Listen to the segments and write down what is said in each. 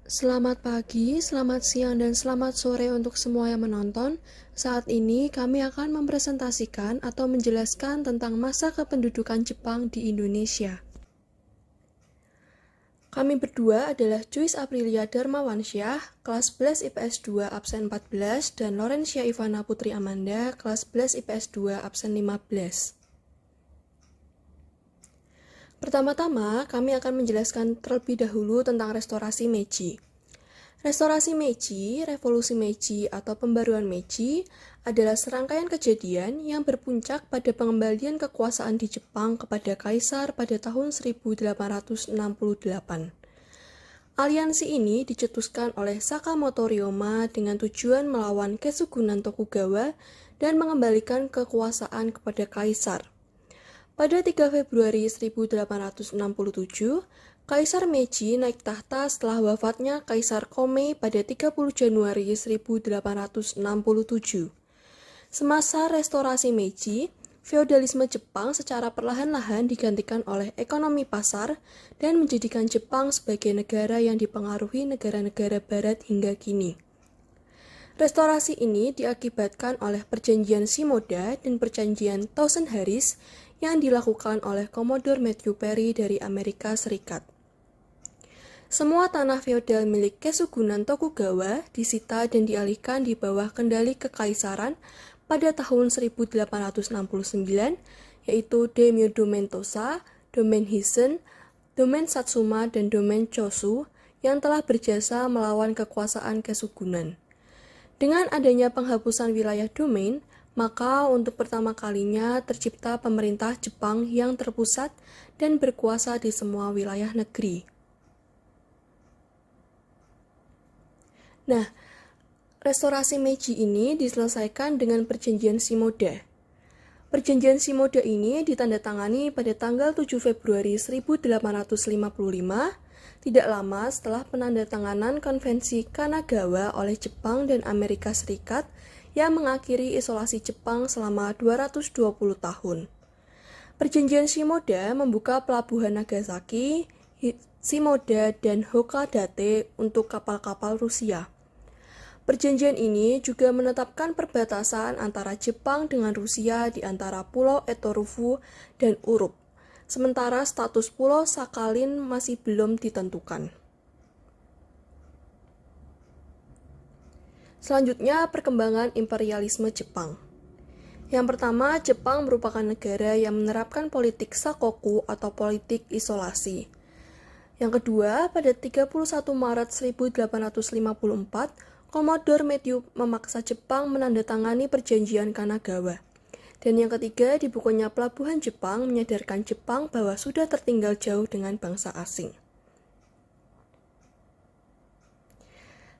Selamat pagi, selamat siang, dan selamat sore untuk semua yang menonton. Saat ini kami akan mempresentasikan atau menjelaskan tentang masa kependudukan Jepang di Indonesia. Kami berdua adalah Joyce Aprilia Darmawansyah, kelas 11 IPS 2 absen 14, dan Laurencia Ivana Putri Amanda, kelas 11 IPS 2 absen 15. Pertama-tama, kami akan menjelaskan terlebih dahulu tentang restorasi Meiji. Restorasi Meiji, revolusi Meiji atau pembaruan Meiji adalah serangkaian kejadian yang berpuncak pada pengembalian kekuasaan di Jepang kepada kaisar pada tahun 1868. Aliansi ini dicetuskan oleh Sakamoto Ryoma dengan tujuan melawan Kesugunan Tokugawa dan mengembalikan kekuasaan kepada kaisar. Pada 3 Februari 1867, Kaisar Meiji naik tahta setelah wafatnya Kaisar Komei pada 30 Januari 1867. Semasa restorasi Meiji, feodalisme Jepang secara perlahan-lahan digantikan oleh ekonomi pasar dan menjadikan Jepang sebagai negara yang dipengaruhi negara-negara barat hingga kini. Restorasi ini diakibatkan oleh perjanjian Shimoda dan perjanjian Thousand Harris yang dilakukan oleh Commodore Matthew Perry dari Amerika Serikat. Semua tanah feodal milik Kesugunan Tokugawa disita dan dialihkan di bawah kendali kekaisaran pada tahun 1869, yaitu Daimyo Domain Tosa, Domain Heisen, Domain Satsuma, dan Domain Chosu yang telah berjasa melawan kekuasaan Kesugunan. Dengan adanya penghapusan wilayah domain, maka untuk pertama kalinya tercipta pemerintah Jepang yang terpusat dan berkuasa di semua wilayah negeri. Nah, restorasi Meiji ini diselesaikan dengan perjanjian Shimoda. Perjanjian Shimoda ini ditandatangani pada tanggal 7 Februari 1855, tidak lama setelah penandatanganan Konvensi Kanagawa oleh Jepang dan Amerika Serikat yang mengakhiri isolasi Jepang selama 220 tahun. Perjanjian Shimoda membuka pelabuhan Nagasaki, Shimoda, dan Hakodate untuk kapal-kapal Rusia. Perjanjian ini juga menetapkan perbatasan antara Jepang dengan Rusia di antara Pulau Etorufu dan Uruk. Sementara status Pulau Sakhalin masih belum ditentukan. Selanjutnya, perkembangan imperialisme Jepang. Yang pertama, Jepang merupakan negara yang menerapkan politik sakoku atau politik isolasi. Yang kedua, pada 31 Maret 1854, Commodore Matthew memaksa Jepang menandatangani perjanjian Kanagawa. Dan yang ketiga, di bukunya Pelabuhan Jepang menyadarkan Jepang bahwa sudah tertinggal jauh dengan bangsa asing.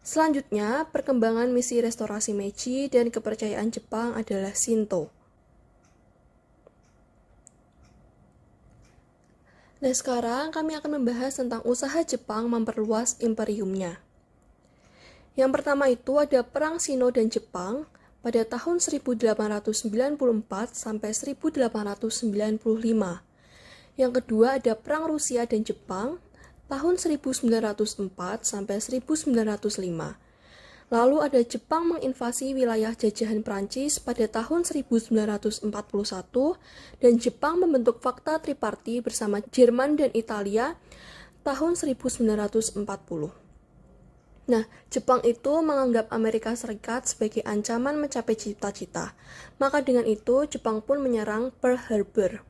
Selanjutnya, perkembangan misi restorasi Meiji dan kepercayaan Jepang adalah Shinto. Nah, sekarang kami akan membahas tentang usaha Jepang memperluas imperiumnya. Yang pertama itu ada Perang Sino dan Jepang pada tahun 1894 sampai 1895. Yang kedua ada Perang Rusia dan Jepang tahun 1904 sampai 1905. Lalu ada Jepang menginvasi wilayah jajahan Prancis pada tahun 1941 dan Jepang membentuk fakta triparti bersama Jerman dan Italia tahun 1940. Nah, Jepang itu menganggap Amerika Serikat sebagai ancaman mencapai cita-cita. Maka dengan itu, Jepang pun menyerang Pearl Harbor.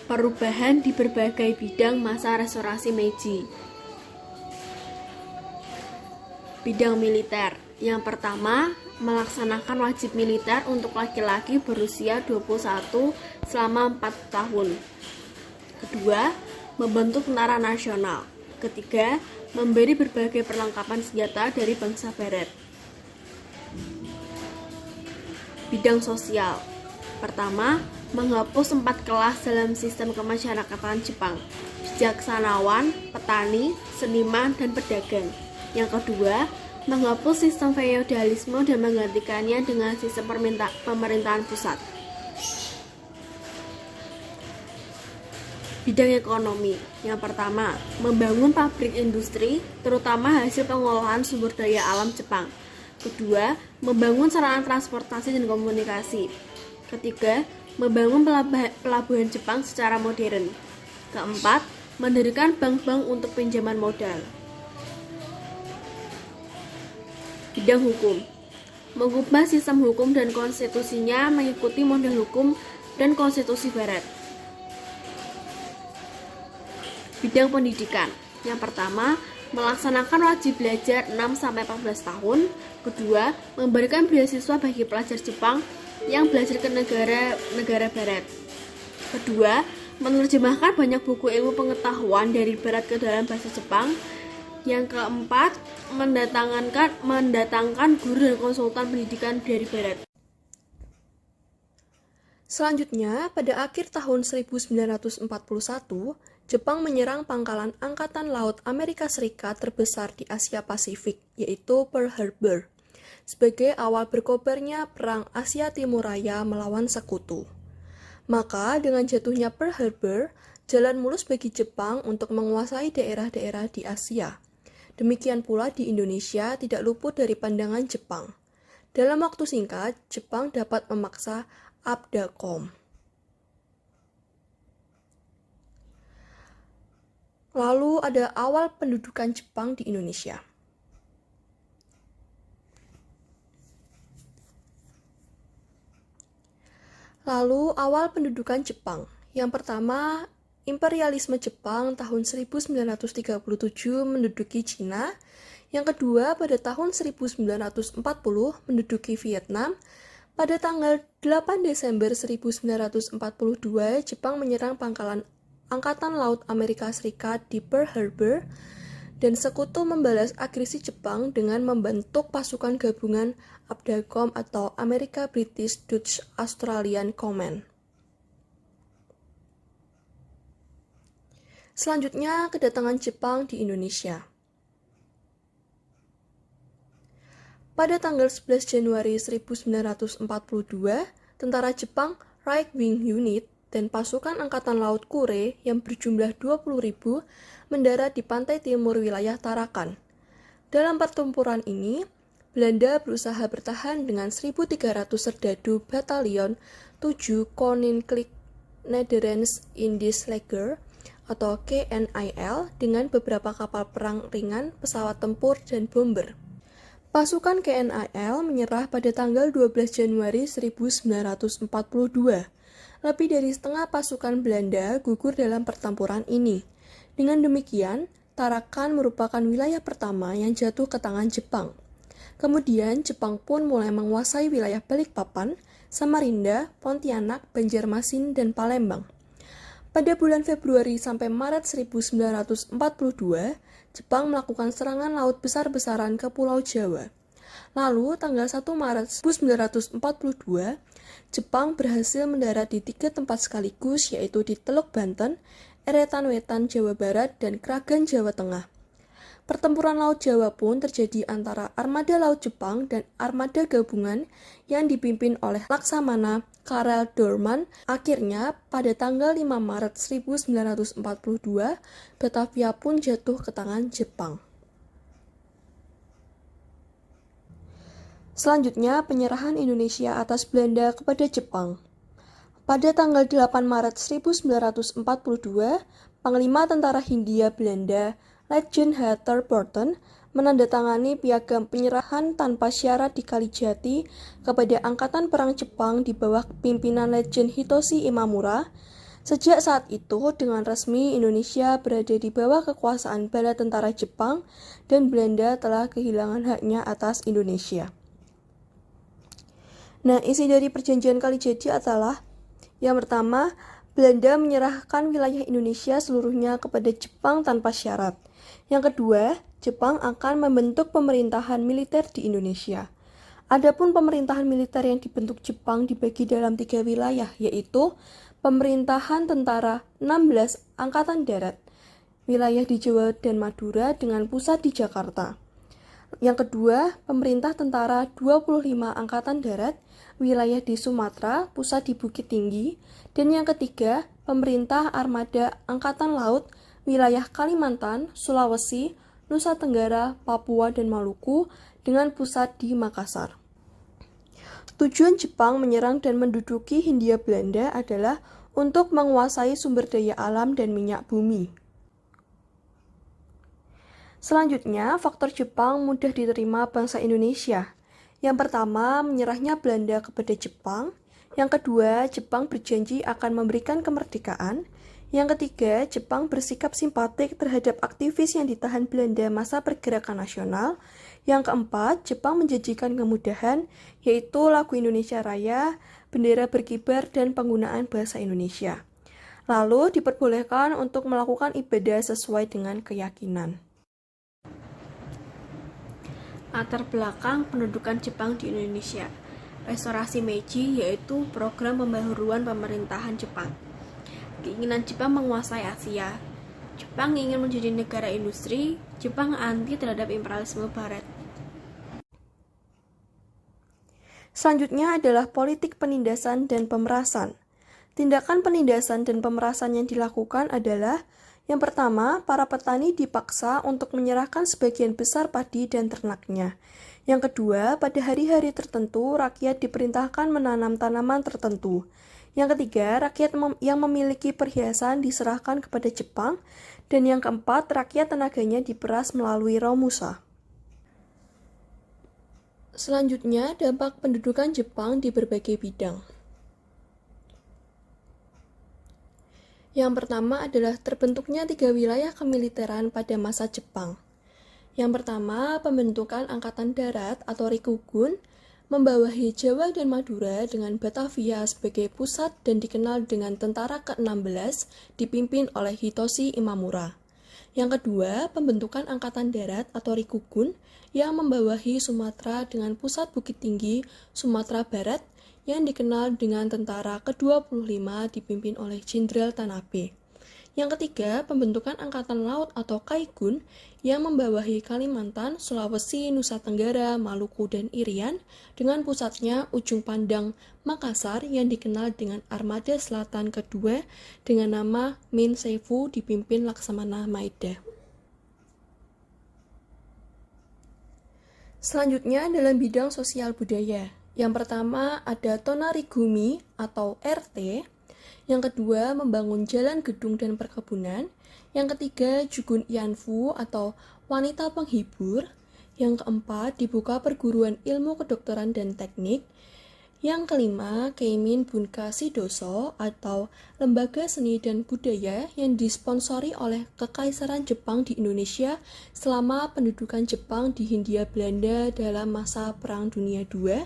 Perubahan di berbagai bidang masa restorasi Meiji. Bidang militer. Yang pertama, melaksanakan wajib militer untuk laki-laki berusia 21 selama 4 tahun. Kedua, membentuk tentara nasional. Ketiga, memberi berbagai perlengkapan senjata dari bangsa barat. Bidang sosial. Pertama, menghapus 4 kelas dalam sistem kemasyarakatan Jepang: bijaksanawan, petani, seniman, dan pedagang. Yang kedua, menghapus sistem feodalisme dan menggantikannya dengan sistem pemerintahan pusat. Bidang ekonomi. Yang pertama, membangun pabrik industri, terutama hasil pengolahan sumber daya alam Jepang. Kedua, membangun sarana transportasi dan komunikasi. Ketiga, membangun pelabuhan Jepang secara modern. Keempat, mendirikan bank-bank untuk pinjaman modal. Bidang hukum. Mengubah sistem hukum dan konstitusinya mengikuti model hukum dan konstitusi barat. Bidang pendidikan. Yang pertama, melaksanakan wajib belajar 6-14 tahun. Kedua, memberikan beasiswa bagi pelajar Jepang yang belajar ke negara barat. Kedua, menerjemahkan banyak buku ilmu pengetahuan dari barat ke dalam bahasa Jepang. Yang keempat, mendatangkan guru dan konsultan pendidikan dari barat. Selanjutnya, pada akhir tahun 1941, Jepang menyerang pangkalan Angkatan Laut Amerika Serikat terbesar di Asia Pasifik, yaitu Pearl Harbor, sebagai awal berkobarnya Perang Asia Timur Raya melawan Sekutu. Maka, dengan jatuhnya Pearl Harbor, jalan mulus bagi Jepang untuk menguasai daerah-daerah di Asia. Demikian pula di Indonesia tidak luput dari pandangan Jepang. Dalam waktu singkat, Jepang dapat memaksa Abdacom. Lalu ada awal pendudukan Jepang di Indonesia. Lalu awal pendudukan Jepang. Yang pertama, imperialisme Jepang tahun 1937 menduduki Cina. Yang kedua, pada tahun 1940 menduduki Vietnam. Pada tanggal 8 Desember 1942, Jepang menyerang pangkalan Angkatan Laut Amerika Serikat di Pearl Harbor, dan Sekutu membalas agresi Jepang dengan membentuk pasukan gabungan Abdacom atau Amerika British Dutch Australian Command. Selanjutnya, kedatangan Jepang di Indonesia. Pada tanggal 11 Januari 1942, tentara Jepang Right Wing Unit dan pasukan Angkatan Laut Kure yang berjumlah 20.000 mendarat di pantai timur wilayah Tarakan. Dalam pertempuran ini, Belanda berusaha bertahan dengan 1.300 serdadu Batalion 7 Koninklijke Nederlands Indisch Leger atau KNIL dengan beberapa kapal perang ringan, pesawat tempur, dan bomber. Pasukan KNIL menyerah pada tanggal 12 Januari 1942. Lebih dari setengah pasukan Belanda gugur dalam pertempuran ini. Dengan demikian, Tarakan merupakan wilayah pertama yang jatuh ke tangan Jepang. Kemudian, Jepang pun mulai menguasai wilayah Balikpapan, Samarinda, Pontianak, Banjarmasin, dan Palembang. Pada bulan Februari sampai Maret 1942, Jepang melakukan serangan laut besar-besaran ke Pulau Jawa. Lalu, tanggal 1 Maret 1942, Jepang berhasil mendarat di 3 tempat sekaligus, yaitu di Teluk Banten, Eretan Wetan Jawa Barat, dan Kragan Jawa Tengah. Pertempuran Laut Jawa pun terjadi antara armada Laut Jepang dan armada gabungan yang dipimpin oleh Laksamana Karel Doorman. Akhirnya, pada tanggal 5 Maret 1942, Batavia pun jatuh ke tangan Jepang. Selanjutnya, penyerahan Indonesia atas Belanda kepada Jepang. Pada tanggal 8 Maret 1942, Panglima Tentara Hindia Belanda, Letjen H. Thorburton, menandatangani piagam penyerahan tanpa syarat di Kalijati kepada Angkatan Perang Jepang di bawah pimpinan Letjen Hitoshi Imamura. Sejak saat itu, dengan resmi Indonesia berada di bawah kekuasaan bala tentara Jepang dan Belanda telah kehilangan haknya atas Indonesia. Nah, isi dari perjanjian Kalijati adalah yang pertama, Belanda menyerahkan wilayah Indonesia seluruhnya kepada Jepang tanpa syarat. Yang kedua, Jepang akan membentuk pemerintahan militer di Indonesia. Adapun pemerintahan militer yang dibentuk Jepang dibagi dalam 3 wilayah, yaitu pemerintahan tentara 16 Angkatan Darat, wilayah di Jawa dan Madura dengan pusat di Jakarta. Yang kedua, pemerintah tentara 25 Angkatan Darat, wilayah di Sumatera, pusat di Bukit Tinggi. Dan yang ketiga, pemerintah armada Angkatan Laut, wilayah Kalimantan, Sulawesi, Nusa Tenggara, Papua, dan Maluku, dengan pusat di Makassar. Tujuan Jepang menyerang dan menduduki Hindia Belanda adalah untuk menguasai sumber daya alam dan minyak bumi. Selanjutnya, faktor Jepang mudah diterima bangsa Indonesia. Yang pertama, menyerahnya Belanda kepada Jepang. Yang kedua, Jepang berjanji akan memberikan kemerdekaan. Yang ketiga, Jepang bersikap simpatik terhadap aktivis yang ditahan Belanda masa pergerakan nasional. Yang keempat, Jepang menjanjikan kemudahan, yaitu lagu Indonesia Raya, bendera berkibar, dan penggunaan bahasa Indonesia. Lalu, diperbolehkan untuk melakukan ibadah sesuai dengan keyakinan. Latar belakang pendudukan Jepang di Indonesia. Restorasi Meiji yaitu program pembaharuan pemerintahan Jepang. Keinginan Jepang menguasai Asia. Jepang ingin menjadi negara industri. Jepang anti terhadap imperialisme barat. Selanjutnya adalah politik penindasan dan pemerasan. Tindakan penindasan dan pemerasan yang dilakukan adalah: yang pertama, para petani dipaksa untuk menyerahkan sebagian besar padi dan ternaknya. Yang kedua, pada hari-hari tertentu, rakyat diperintahkan menanam tanaman tertentu. Yang ketiga, rakyat yang memiliki perhiasan diserahkan kepada Jepang. Dan yang keempat, rakyat tenaganya diperas melalui Romusa. Selanjutnya, dampak pendudukan Jepang di berbagai bidang. Yang pertama adalah terbentuknya 3 wilayah kemiliteran pada masa Jepang. Yang pertama, pembentukan Angkatan Darat atau Rikugun, membawahi Jawa dan Madura dengan Batavia sebagai pusat dan dikenal dengan Tentara ke-16 dipimpin oleh Hitoshi Imamura. Yang kedua, pembentukan Angkatan Darat atau Rikugun yang membawahi Sumatera dengan pusat Bukit Tinggi, Sumatera Barat, yang dikenal dengan Tentara ke-25 dipimpin oleh Jenderal Tanabe. Yang ketiga, pembentukan Angkatan Laut atau Kaigun yang membawahi Kalimantan, Sulawesi, Nusa Tenggara, Maluku, dan Irian dengan pusatnya Ujung Pandang, Makassar yang dikenal dengan Armada Selatan kedua dengan nama Minseifu dipimpin Laksamana Maeda. Selanjutnya dalam bidang sosial budaya. Yang pertama ada Tonarigumi atau RT, yang kedua membangun jalan, gedung, dan perkebunan, yang ketiga Jugun Ianfu atau wanita penghibur, yang keempat dibuka perguruan ilmu kedokteran dan teknik, yang kelima Keimin Bunka Shidoso atau lembaga seni dan budaya yang disponsori oleh Kekaisaran Jepang di Indonesia selama pendudukan Jepang di Hindia Belanda dalam masa Perang Dunia II.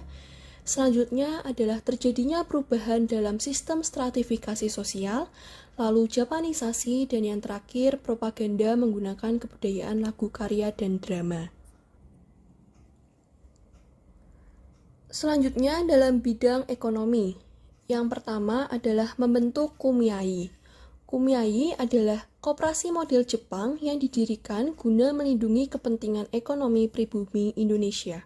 Selanjutnya adalah terjadinya perubahan dalam sistem stratifikasi sosial, lalu Japanisasi, dan yang terakhir propaganda menggunakan kebudayaan lagu karya dan drama. Selanjutnya dalam bidang ekonomi. Yang pertama adalah membentuk Kumiai. Kumiai adalah koperasi model Jepang yang didirikan guna melindungi kepentingan ekonomi pribumi Indonesia.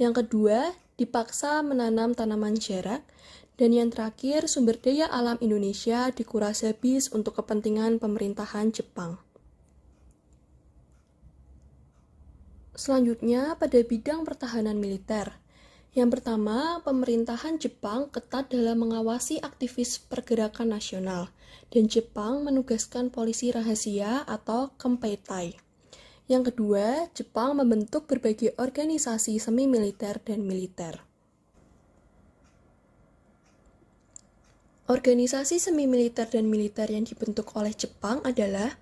Yang kedua, dipaksa menanam tanaman jarak, dan yang terakhir sumber daya alam Indonesia dikuras habis untuk kepentingan pemerintahan Jepang. Selanjutnya pada bidang pertahanan militer. Yang pertama, pemerintahan Jepang ketat dalam mengawasi aktivis pergerakan nasional, dan Jepang menugaskan polisi rahasia atau Kempeitai. Yang kedua, Jepang membentuk berbagai organisasi semi-militer dan militer. Organisasi semi-militer dan militer yang dibentuk oleh Jepang adalah: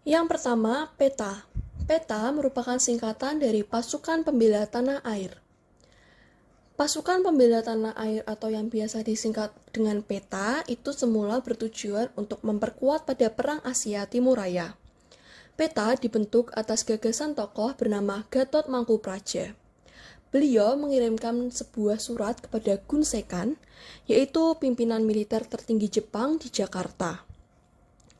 yang pertama, PETA. PETA merupakan singkatan dari Pasukan Pembela Tanah Air. Pasukan Pembela Tanah Air atau yang biasa disingkat dengan PETA itu semula bertujuan untuk memperkuat pada Perang Asia Timur Raya. PETA dibentuk atas gagasan tokoh bernama Gatot Mangkupraja. Beliau mengirimkan sebuah surat kepada Gun Sekan, yaitu pimpinan militer tertinggi Jepang di Jakarta.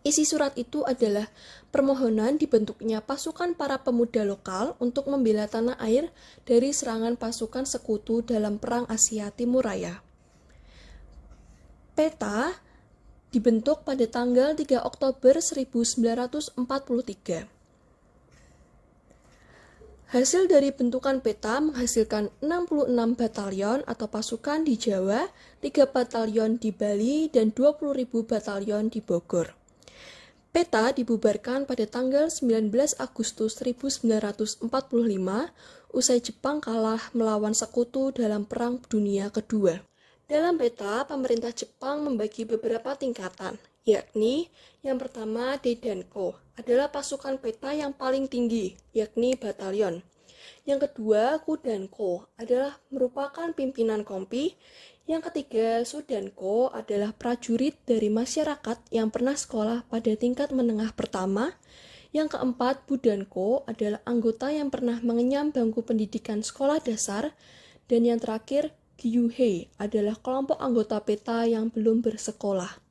Isi surat itu adalah permohonan dibentuknya pasukan para pemuda lokal untuk membela tanah air dari serangan pasukan sekutu dalam Perang Asia Timur Raya. PETA dibentuk pada tanggal 3 Oktober 1943. Hasil dari bentukan PETA menghasilkan 66 batalion atau pasukan di Jawa, 3 batalion di Bali, dan 20.000 batalion di Bogor. PETA dibubarkan pada tanggal 19 Agustus 1945 usai Jepang kalah melawan sekutu dalam Perang Dunia Kedua. Dalam PETA, pemerintah Jepang membagi beberapa tingkatan, yakni yang pertama Daidanko adalah pasukan PETA yang paling tinggi, yakni batalion. Yang kedua Kudanko adalah merupakan pimpinan kompi. Yang ketiga, Sudanko adalah prajurit dari masyarakat yang pernah sekolah pada tingkat menengah pertama. Yang keempat, Budanko adalah anggota yang pernah mengenyam bangku pendidikan sekolah dasar. Dan yang terakhir, Gyuhei adalah kelompok anggota PETA yang belum bersekolah.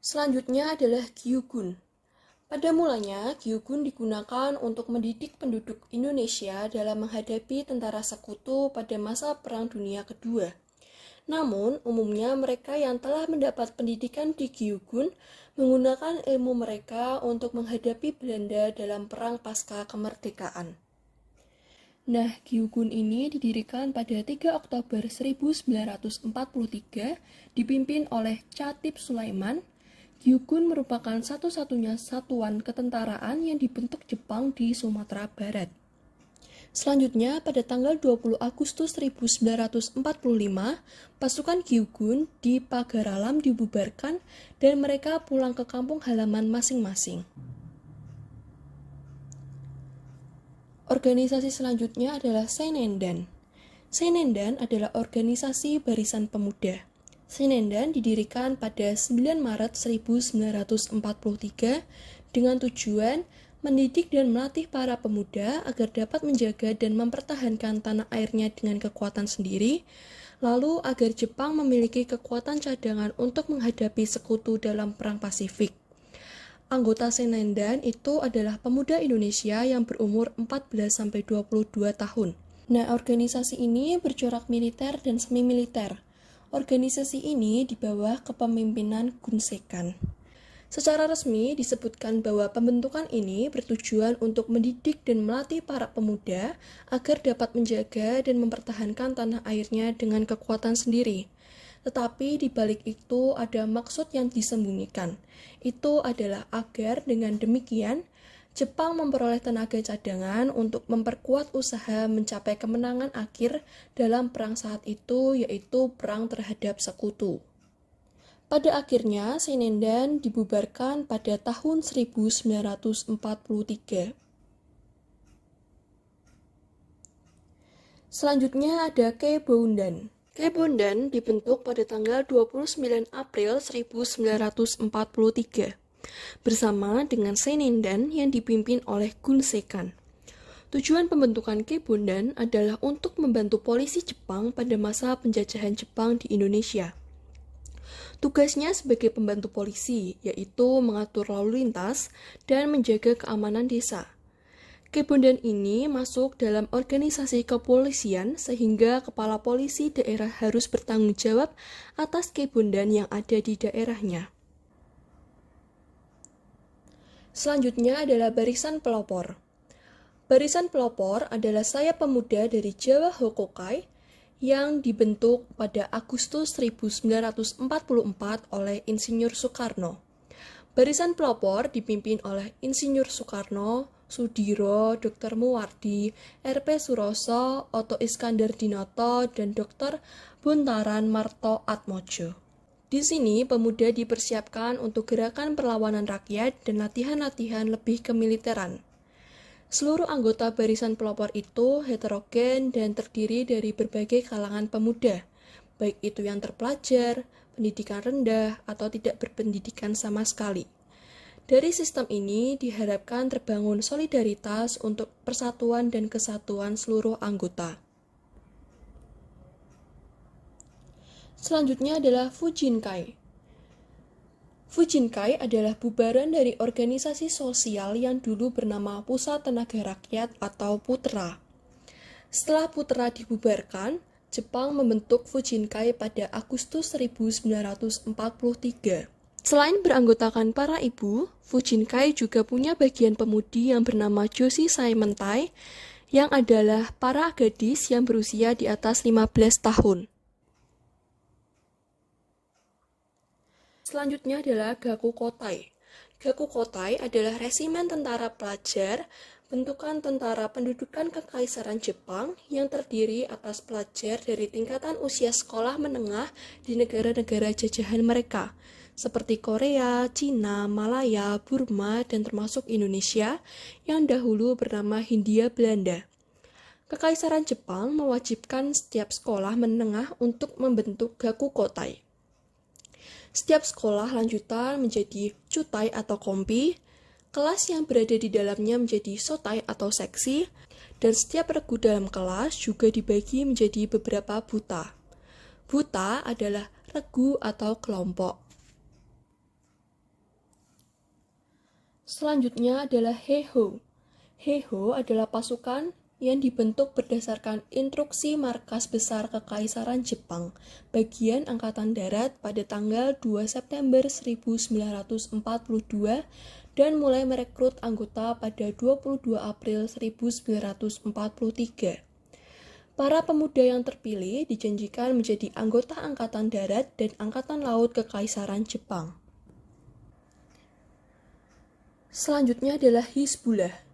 Selanjutnya adalah Gyugun. Pada mulanya, Gyugun digunakan untuk mendidik penduduk Indonesia dalam menghadapi tentara sekutu pada masa Perang Dunia Kedua. Namun, umumnya mereka yang telah mendapat pendidikan di Gyugun menggunakan ilmu mereka untuk menghadapi Belanda dalam Perang Pasca Kemerdekaan. Nah, Gyugun ini didirikan pada 3 Oktober 1943, dipimpin oleh Chatib Sulaiman. Gyugun merupakan satu-satunya satuan ketentaraan yang dibentuk Jepang di Sumatera Barat. Selanjutnya, pada tanggal 20 Agustus 1945, pasukan Gyugun di Pagaralam dibubarkan dan mereka pulang ke kampung halaman masing-masing. Organisasi selanjutnya adalah Senendan. Senendan adalah organisasi barisan pemuda. Senendan didirikan pada 9 Maret 1943 dengan tujuan mendidik dan melatih para pemuda agar dapat menjaga dan mempertahankan tanah airnya dengan kekuatan sendiri, lalu agar Jepang memiliki kekuatan cadangan untuk menghadapi sekutu dalam Perang Pasifik. Anggota Senendan itu adalah pemuda Indonesia yang berumur 14-22 tahun. Nah, organisasi ini bercorak militer dan semi-militer. Organisasi ini di bawah kepemimpinan Gunsekan. Secara resmi disebutkan bahwa pembentukan ini bertujuan untuk mendidik dan melatih para pemuda agar dapat menjaga dan mempertahankan tanah airnya dengan kekuatan sendiri. Tetapi di balik itu ada maksud yang disembunyikan. Itu adalah agar dengan demikian Jepang memperoleh tenaga cadangan untuk memperkuat usaha mencapai kemenangan akhir dalam perang saat itu, yaitu perang terhadap sekutu. Pada akhirnya, Senendan dibubarkan pada tahun 1943. Selanjutnya ada Kebondan. Kebondan dibentuk pada tanggal 29 April 1943. Bersama dengan Senendan yang dipimpin oleh Gunsekan. Tujuan pembentukan Kebondan adalah untuk membantu polisi Jepang pada masa penjajahan Jepang di Indonesia. Tugasnya sebagai pembantu polisi, yaitu mengatur lalu lintas dan menjaga keamanan desa. Kebondan ini masuk dalam organisasi kepolisian sehingga kepala polisi daerah harus bertanggung jawab atas Kebondan yang ada di daerahnya. Selanjutnya adalah Barisan Pelopor. Barisan Pelopor adalah sayap pemuda dari Jawa Hokokai yang dibentuk pada Agustus 1944 oleh Insinyur Soekarno. Barisan Pelopor dipimpin oleh Insinyur Soekarno, Sudiro, Dr. Muwardi, R.P. Suroso, Oto Iskandar Dinoto, dan Dr. Buntaran Marto Atmojo. Di sini, pemuda dipersiapkan untuk gerakan perlawanan rakyat dan latihan-latihan lebih kemiliteran. Seluruh anggota Barisan Pelopor itu heterogen dan terdiri dari berbagai kalangan pemuda, baik itu yang terpelajar, pendidikan rendah, atau tidak berpendidikan sama sekali. Dari sistem ini diharapkan terbangun solidaritas untuk persatuan dan kesatuan seluruh anggota. Selanjutnya adalah Fujinkai. Fujinkai adalah bubaran dari organisasi sosial yang dulu bernama Pusat Tenaga Rakyat atau Putra. Setelah Putra dibubarkan, Jepang membentuk Fujinkai pada Agustus 1943. Selain beranggotakan para ibu, Fujinkai juga punya bagian pemudi yang bernama Joshi Saimentai, yang adalah para gadis yang berusia di atas 15 tahun. Selanjutnya adalah Gakukotai. Gakukotai adalah resimen tentara pelajar, bentukan tentara pendudukan Kekaisaran Jepang yang terdiri atas pelajar dari tingkatan usia sekolah menengah di negara-negara jajahan mereka, seperti Korea, Cina, Malaya, Burma, dan termasuk Indonesia, yang dahulu bernama Hindia Belanda. Kekaisaran Jepang mewajibkan setiap sekolah menengah untuk membentuk Gakukotai. Setiap sekolah lanjutan menjadi cutai atau kompi, kelas yang berada di dalamnya menjadi sotai atau seksi, dan setiap regu dalam kelas juga dibagi menjadi beberapa buta. Buta adalah regu atau kelompok. Selanjutnya adalah Heiho. Heiho adalah pasukan yang dibentuk berdasarkan instruksi Markas Besar Kekaisaran Jepang, bagian Angkatan Darat pada tanggal 2 September 1942 dan mulai merekrut anggota pada 22 April 1943. Para pemuda yang terpilih dijanjikan menjadi anggota Angkatan Darat dan Angkatan Laut Kekaisaran Jepang. Selanjutnya adalah Hizbullah.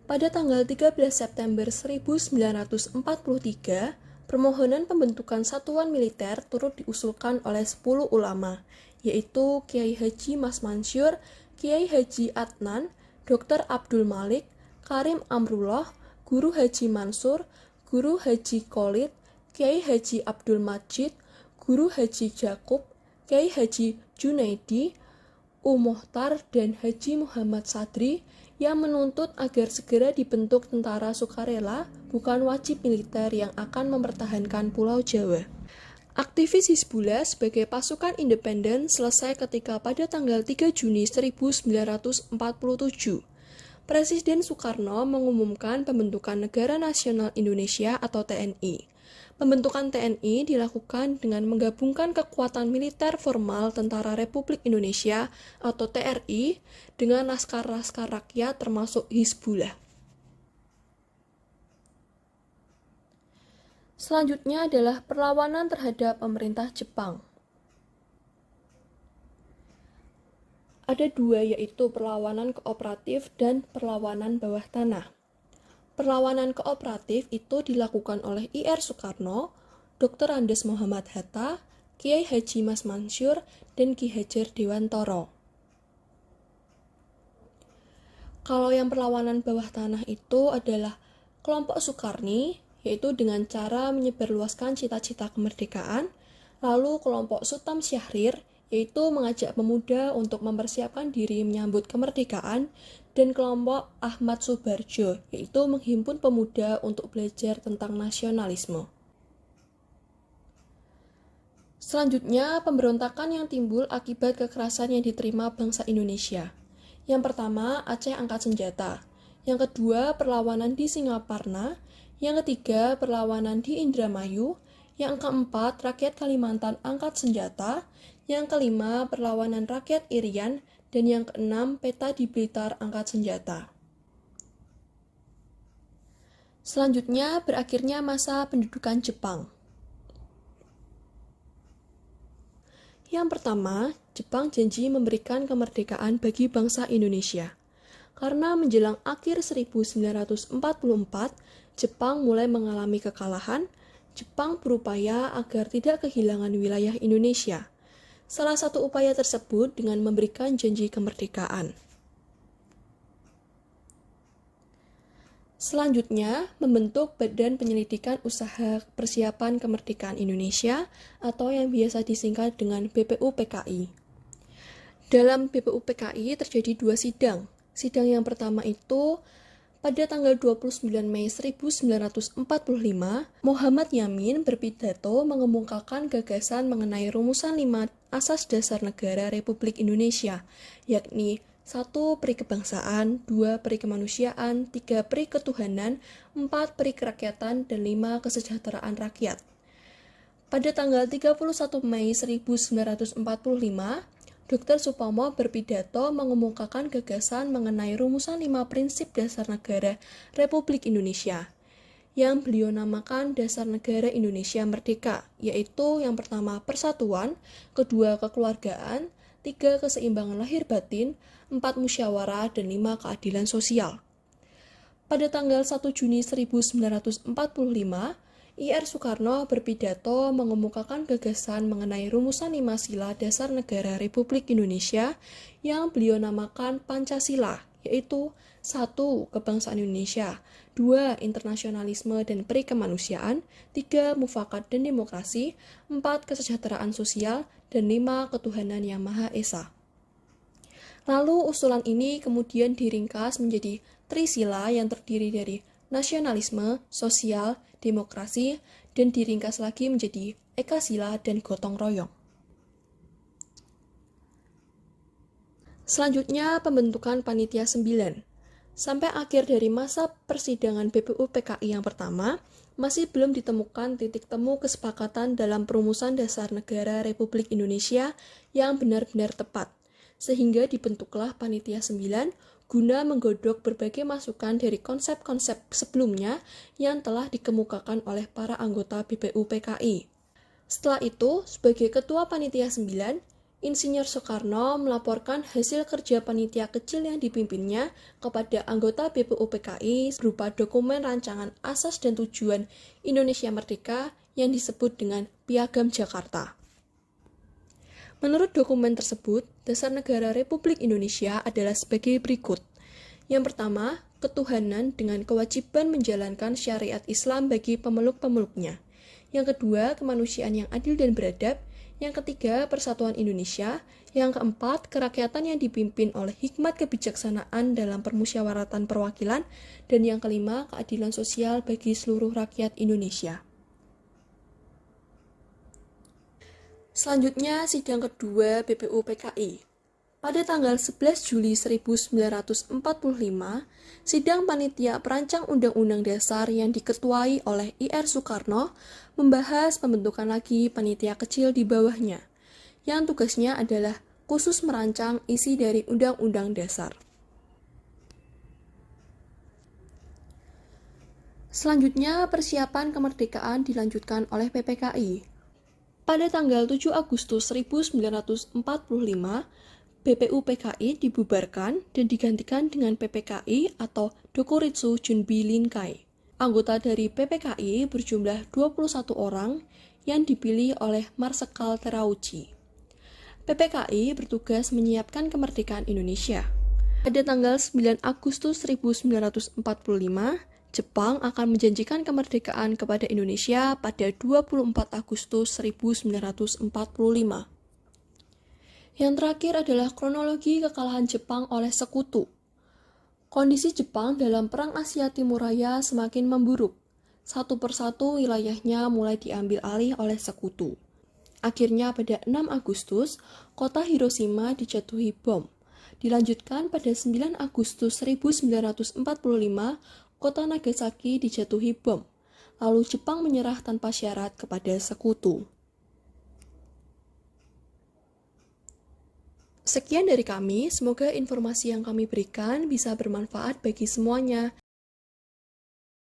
Pada tanggal 13 September 1943, permohonan pembentukan satuan militer turut diusulkan oleh 10 ulama, yaitu Kiai Haji Mas Mansur, Kiai Haji Adnan, Dr. Abdul Malik, Karim Amrullah, Guru Haji Mansur, Guru Haji Khalid, Kiai Haji Abdul Majid, Guru Haji Jakub, Kiai Haji Junaidi, Muhtar, dan Haji Muhammad Sadri, yang menuntut agar segera dibentuk tentara sukarela, bukan wajib militer yang akan mempertahankan Pulau Jawa. Aktivis Hizbullah sebagai pasukan independen selesai ketika pada tanggal 3 Juni 1947. Presiden Soekarno mengumumkan pembentukan Negara Nasional Indonesia atau TNI. Pembentukan TNI dilakukan dengan menggabungkan kekuatan militer formal Tentara Republik Indonesia atau TRI dengan laskar-laskar rakyat termasuk Hizbullah. Selanjutnya adalah perlawanan terhadap pemerintah Jepang. Ada dua, yaitu perlawanan kooperatif dan perlawanan bawah tanah. Perlawanan kooperatif itu dilakukan oleh I.R. Soekarno, Dr. Andes Muhammad Hatta, Kiai Haji Mas Mansur, dan Ki Hajar Dewantoro. Kalau yang perlawanan bawah tanah itu adalah kelompok Sukarni, yaitu dengan cara menyebarluaskan cita-cita kemerdekaan, lalu kelompok Sutam Syahrir, yaitu mengajak pemuda untuk mempersiapkan diri menyambut kemerdekaan, dan kelompok Ahmad Subarjo, yaitu menghimpun pemuda untuk belajar tentang nasionalisme. Selanjutnya, pemberontakan yang timbul akibat kekerasan yang diterima bangsa Indonesia. Yang pertama, Aceh angkat senjata. Yang kedua, perlawanan di Singaparna. Yang ketiga, perlawanan di Indramayu. Yang keempat, rakyat Kalimantan angkat senjata. Yang kelima, perlawanan rakyat Irian. Dan yang keenam, peta di Blitar angkat senjata. Selanjutnya, berakhirnya masa pendudukan Jepang. Yang pertama, Jepang janji memberikan kemerdekaan bagi bangsa Indonesia. Karena menjelang akhir 1944, Jepang mulai mengalami kekalahan. Jepang berupaya agar tidak kehilangan wilayah Indonesia. Salah satu upaya tersebut dengan memberikan janji kemerdekaan. Selanjutnya, membentuk Badan Penyelidikan Usaha Persiapan Kemerdekaan Indonesia atau yang biasa disingkat dengan BPUPKI. Dalam BPUPKI terjadi dua sidang. Sidang yang pertama itu Pada tanggal 29 Mei 1945, Muhammad Yamin berpidato mengemukakan gagasan mengenai rumusan 5 asas dasar negara Republik Indonesia, yakni 1. Peri kebangsaan, 2. Peri kemanusiaan, 3. Peri ketuhanan, 4. Peri kerakyatan, dan 5. Kesejahteraan rakyat. Pada tanggal 31 Mei 1945, Dr. Supomo berpidato mengemukakan gagasan mengenai rumusan 5 prinsip dasar negara Republik Indonesia, yang beliau namakan Dasar Negara Indonesia Merdeka, yaitu yang pertama persatuan, kedua kekeluargaan, 3. keseimbangan lahir batin, 4. musyawarah, dan 5. keadilan sosial. Pada tanggal 1 Juni 1945, I.R. Soekarno berpidato mengemukakan gagasan mengenai rumusan 5 sila dasar negara Republik Indonesia yang beliau namakan Pancasila, yaitu 1. Kebangsaan Indonesia, 2. Internasionalisme dan peri kemanusiaan, 3. Mufakat dan demokrasi, 4. Kesejahteraan sosial, dan 5. Ketuhanan yang Maha Esa. Lalu usulan ini kemudian diringkas menjadi trisila yang terdiri dari nasionalisme, sosial, demokrasi, dan diringkas lagi menjadi ekasila dan gotong royong. Selanjutnya, pembentukan Panitia 9. Sampai akhir dari masa persidangan BPUPKI yang pertama, masih belum ditemukan titik temu kesepakatan dalam perumusan dasar negara Republik Indonesia yang benar-benar tepat, sehingga dibentuklah Panitia 9 guna menggodok berbagai masukan dari konsep-konsep sebelumnya yang telah dikemukakan oleh para anggota BPUPKI. Setelah itu, sebagai Ketua Panitia 9, Insinyur Soekarno melaporkan hasil kerja panitia kecil yang dipimpinnya kepada anggota BPUPKI berupa dokumen rancangan asas dan tujuan Indonesia Merdeka yang disebut dengan Piagam Jakarta. Menurut dokumen tersebut, dasar negara Republik Indonesia adalah sebagai berikut. Yang pertama, ketuhanan dengan kewajiban menjalankan syariat Islam bagi pemeluk-pemeluknya. Yang kedua, kemanusiaan yang adil dan beradab. Yang ketiga, persatuan Indonesia. Yang keempat, kerakyatan yang dipimpin oleh hikmat kebijaksanaan dalam permusyawaratan perwakilan. Dan yang kelima, keadilan sosial bagi seluruh rakyat Indonesia. Selanjutnya, sidang kedua BPUPKI. Pada tanggal 11 Juli 1945, sidang panitia perancang Undang-Undang Dasar yang diketuai oleh I.R. Soekarno membahas pembentukan lagi panitia kecil di bawahnya, yang tugasnya adalah khusus merancang isi dari Undang-Undang Dasar. Selanjutnya, persiapan kemerdekaan dilanjutkan oleh PPKI. Pada tanggal 7 Agustus 1945, BPUPKI dibubarkan dan digantikan dengan PPKI atau Dokuritsu Junbi Linkai. Anggota dari PPKI berjumlah 21 orang yang dipilih oleh Marsekal Terauchi. PPKI bertugas menyiapkan kemerdekaan Indonesia. Pada tanggal 9 Agustus 1945, Jepang akan menjanjikan kemerdekaan kepada Indonesia pada 24 Agustus 1945. Yang terakhir adalah kronologi kekalahan Jepang oleh Sekutu. Kondisi Jepang dalam Perang Asia Timur Raya semakin memburuk. Satu persatu wilayahnya mulai diambil alih oleh Sekutu. Akhirnya pada 6 Agustus, kota Hiroshima dijatuhi bom. Dilanjutkan pada 9 Agustus 1945, kota Nagasaki dijatuhi bom. Lalu Jepang menyerah tanpa syarat kepada Sekutu. Sekian dari kami, semoga informasi yang kami berikan bisa bermanfaat bagi semuanya.